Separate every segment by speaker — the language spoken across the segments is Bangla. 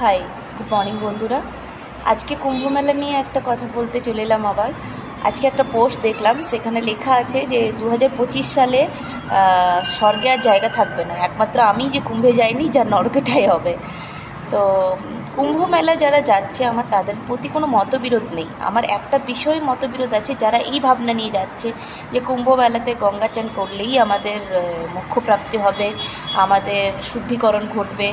Speaker 1: হাই, গুড মর্নিং বন্ধুরা। আজকে কুম্ভ মেলা নিয়ে একটা কথা বলতে চলে এলাম আবার। আজকে একটা পোস্ট দেখলাম, সেখানে লেখা আছে যে 2025 সালে স্বর্গে আর জায়গা থাকবে না, একমাত্র আমি যে কুম্ভে যাইনি, যার নরকেটাই হবে। তো কুম্ভ মেলা যারা যাচ্ছে, আমার তাদের প্রতি কোনো মতবিরোধ নেই। আমার একটা বিষয়ে মতবিরোধ আছে, যারা এই ভাবনা নিয়ে যাচ্ছে যে কুম্ভ মেলাতে গঙ্গা চান করলেই আমাদের মোক্ষপ্রাপ্তি হবে, আমাদের শুদ্ধিকরণ ঘটবে,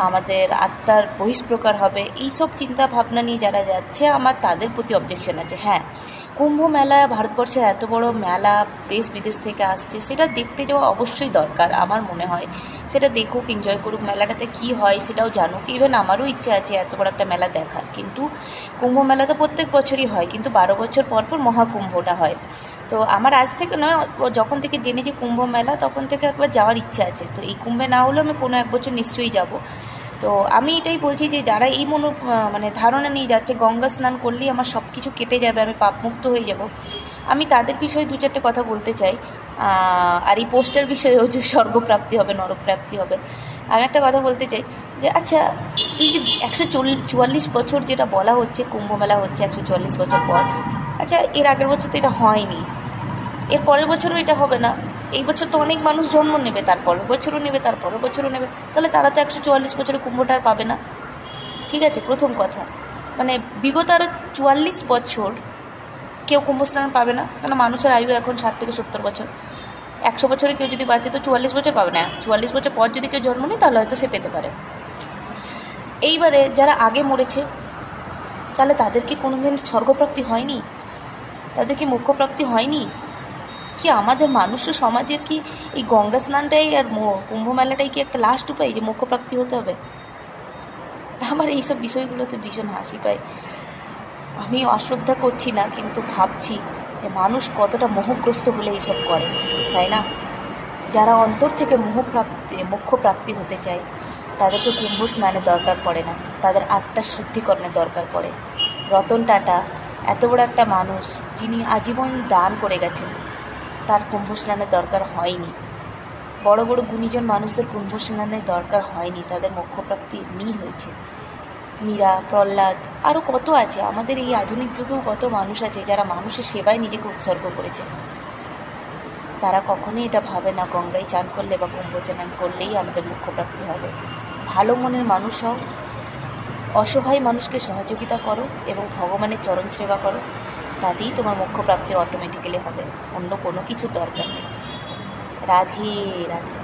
Speaker 1: আমাদের আত্মার বহিষ্প্রকার হবে, এইসব চিন্তা ভাবনা নিয়ে যারা যাচ্ছে, আমার তাদের প্রতি অবজেকশন আছে। হ্যাঁ, কুম্ভ মেলা ভারতবর্ষের এত বড় মেলা, দেশ বিদেশ থেকে আসছে, সেটা দেখতে যাওয়া অবশ্যই দরকার আমার মনে হয়। সেটা দেখুক, এনজয় করুক, মেলাটাতে কী হয় সেটাও জানুক। ইভেন আমারও ইচ্ছে আছে এত বড় একটা মেলা দেখার, কিন্তু কুম্ভ মেলা তো প্রত্যেক বছরই হয়, কিন্তু 12 বছর পর পর মহাকুম্ভটা হয়। তো আমার আজ থেকে নয়, যখন থেকে জেনেছি কুম্ভ মেলা তখন থেকে একবার যাওয়ার ইচ্ছা আছে। তো এই কুম্ভে না হলেও আমি কোনো এক বছর নিশ্চয়ই যাব। তো আমি এটাই বলছি যে যারা এই মানে ধারণা নিয়ে যাচ্ছে গঙ্গা স্নান করলেই আমার সব কিছু কেটে যাবে, আমি পাপমুক্ত হয়ে যাব, আমি তাদের বিষয়ে দু চারটে কথা বলতে চাই। আর এই পোস্টার বিষয়ে হচ্ছে স্বর্গপ্রাপ্তি হবে, নরকপ্রাপ্তি হবে। আমি একটা কথা বলতে চাই যে আচ্ছা, এই যে 144 বছর যেটা বলা হচ্ছে কুম্ভ মেলা হচ্ছে 144 বছর পর, আচ্ছা এর আগের বছর তো এটা হয়নি, এর পরের বছরও এটা হবে না। এই বছর তো অনেক মানুষ জন্ম নেবে, তারপরের বছরও নেবে, তারপরের বছরও নেবে, তাহলে তারা তো 144 বছরে কুম্ভটা আর পাবে না। ঠিক আছে, প্রথম কথা, মানে বিগত আরও 44 বছর কেউ কুম্ভ স্নান পাবে না, কেন মানুষের আয়ু এখন 60 থেকে 70 বছর। 100 বছরে কেউ যদি বাঁচে তো 44 বছর পাবে না, 44 বছর পর যদি কেউ জন্ম নেয় তাহলে হয়তো সে পেতে পারে। এইবারে যারা আগে মরেছে, তাহলে তাদের কি কোনোদিন স্বর্গপ্রাপ্তি হয়নি? তাদের কি মোক্ষপ্রাপ্তি হয়নি? কি আমাদের মানুষ সমাজের কি এই গঙ্গা স্নানটাই আর কুম্ভ মেলাটাই কি একটা লাস্ট উপায় যে মোক্ষপ্রাপ্তি হতে হবে? আমার এইসব বিষয়গুলোতে ভীষণ হাসি পায়। আমি অশ্রদ্ধা করছি না, কিন্তু ভাবছি যে মানুষ কতটা মোহগ্রস্ত হলে এইসব করে, তাই না? যারা অন্তর থেকে মোক্ষপ্রাপ্তি হতে চায়, তাদেরকে কুম্ভ স্নানের দরকার পড়ে না, তাদের আত্মার শুদ্ধিকরণের দরকার পড়ে। রতন টাটা এত বড় একটা মানুষ, যিনি আজীবন দান করে গেছেন, তার কুম্ভ স্নানের দরকার হয়নি। বড় বড় গুণীজন মানুষদের কুম্ভ স্নানের দরকার হয়নি, তাদের মোক্ষপ্রাপ্তি এমনিই হয়েছে। মীরা, প্রহ্লাদ, আরও কত আছে, আমাদের এই আধুনিক যুগেও কত মানুষ আছে যারা মানুষের সেবায় নিজেকে উৎসর্গ করেছে। তারা কখনোই এটা ভাবে না গঙ্গায় চান করলে বা কুম্ভ স্নান করলেই আমাদের মোক্ষপ্রাপ্তি হবে। ভালো মনের মানুষ হও, অসহায় মানুষকে সহযোগিতা করো এবং ভগবানের চরণ সেবা করো, তাতেই তোমার মোক্ষপ্রাপ্তি অটোমেটিক্যালি হবে, অন্য কোনো কিছু দরকার নেই। রাধে রাধে।